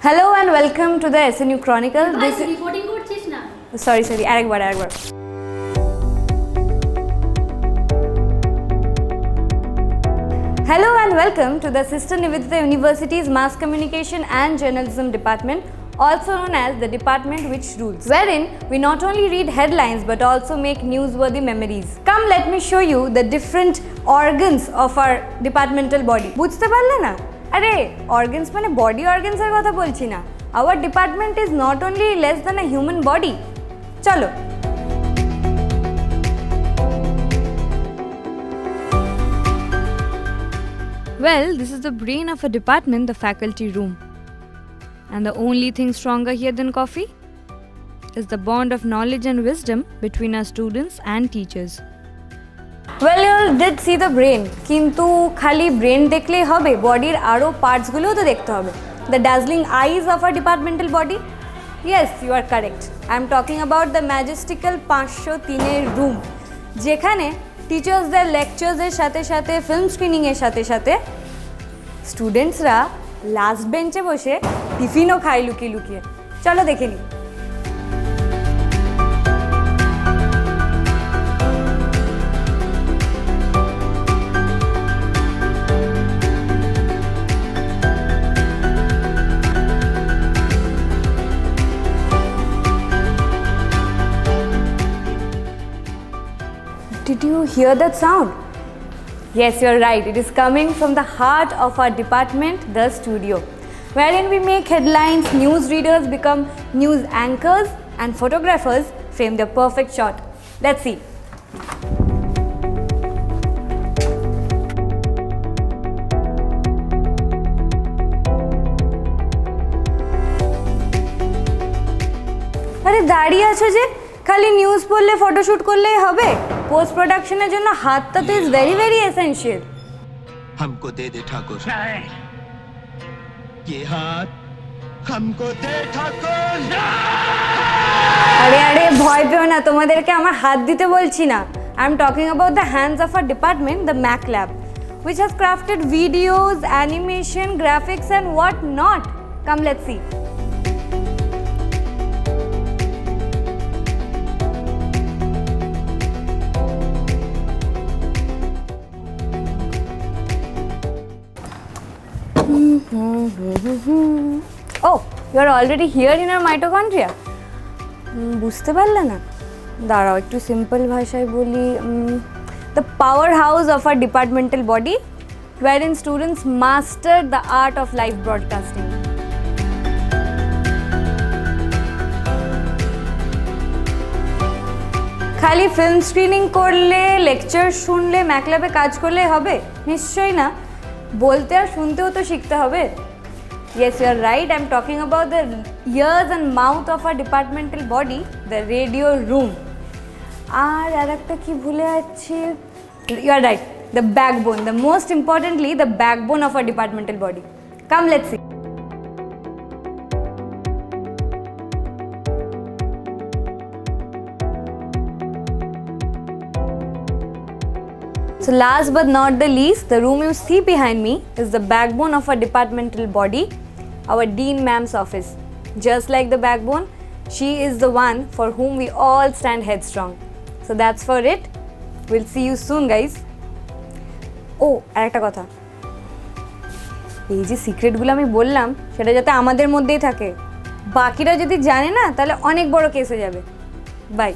Hello and welcome to the SNU Chronicle. This reporting করছিস না? Sorry, আরেকবার. Hello and welcome to the Sister Nivedita University's Mass Communication and Journalism Department, also known as the department which rules, wherein we not only read headlines but also make newsworthy memories. Come, let me show you the different organs of our departmental body. বুঝতে পারলে না? আরে organs মানে body organs এর কথা বলছি না. Our department is not only less than a human body. চলো. Well, this is the brain of a department, the faculty room. And the only thing stronger here than coffee is the bond of knowledge and wisdom between our students and teachers. Well, you all did see the brain, কিন্তু খালি brain দেখলেই হবে, বডির আরো parts গুলোও তো দেখতে হবে. The dazzling eyes of our departmental body? Yes, you are correct. I am talking about the majestical 503 room, যেখানে টিচার্সদের লেকচার্সের সাথে সাথে ফিল্ম স্ক্রিনিংয়ের সাথে সাথে স্টুডেন্টসরা লাস্ট বেঞ্চে বসে টিফিনও খায় লুকিয়ে লুকিয়ে. চলো দেখে নিই. Did you hear that sound? Yes, you're right. It is coming from the heart of our department, the studio, wherein we make headlines, news readers become news anchors, and photographers frame their perfect shot. Let's see. আরে দাঁড়িয়ে আছো যে, খালি news পড়লে photoshoot করলেই হবে? Post প্রোডাকশনের জন্য হাতটা তো ইজ ভেরি ভেরি এসেনশিয়াল. हमको दे दे ठाकुर ये हाथ हमको दे ठाकुर. আরে ভয় পেও না, তোমাদেরকে আমার হাত দিতে বলছি না. I am talking about the hands of our department, the Mac lab, which has crafted videos, animation, graphics and what not. Come, let's see. Oh, you are already here in our mitochondria. বুঝতে পারলে না? দাঁড়াও একটু simple ভাষায় বলি. The powerhouse of our departmental body, wherein students mastered the art of live broadcasting. খালি film screening করলে, lecture শুনলে, ম্যাকল্যাবে কাজ করলে হবে? নিশ্চয়ই না. বলতে আর শুনতেও তো শিখতে হবে. Yes, you are right. I am talking about the ears and mouth of our departmental body, the radio room. আর একটা কি ভুলে যাচ্ছি. You are right. The backbone. The most importantly, the backbone of our departmental body. Come, let's see. So last but not the least, the room you see behind me is the backbone of our departmental body, our Dean Ma'am's office. Just like the backbone, she is the one for whom we all stand headstrong. So that's for it. We'll see you soon, guys. Oh, আরেকটা কথা. এই যে সিক্রেটগুলো আমি বললাম, সেটা যাতে আমাদের মধ্যেই থাকে. বাকিরা যদি জানে না, তাহলে অনেক বড় কেস হয়ে যাবে. বাই.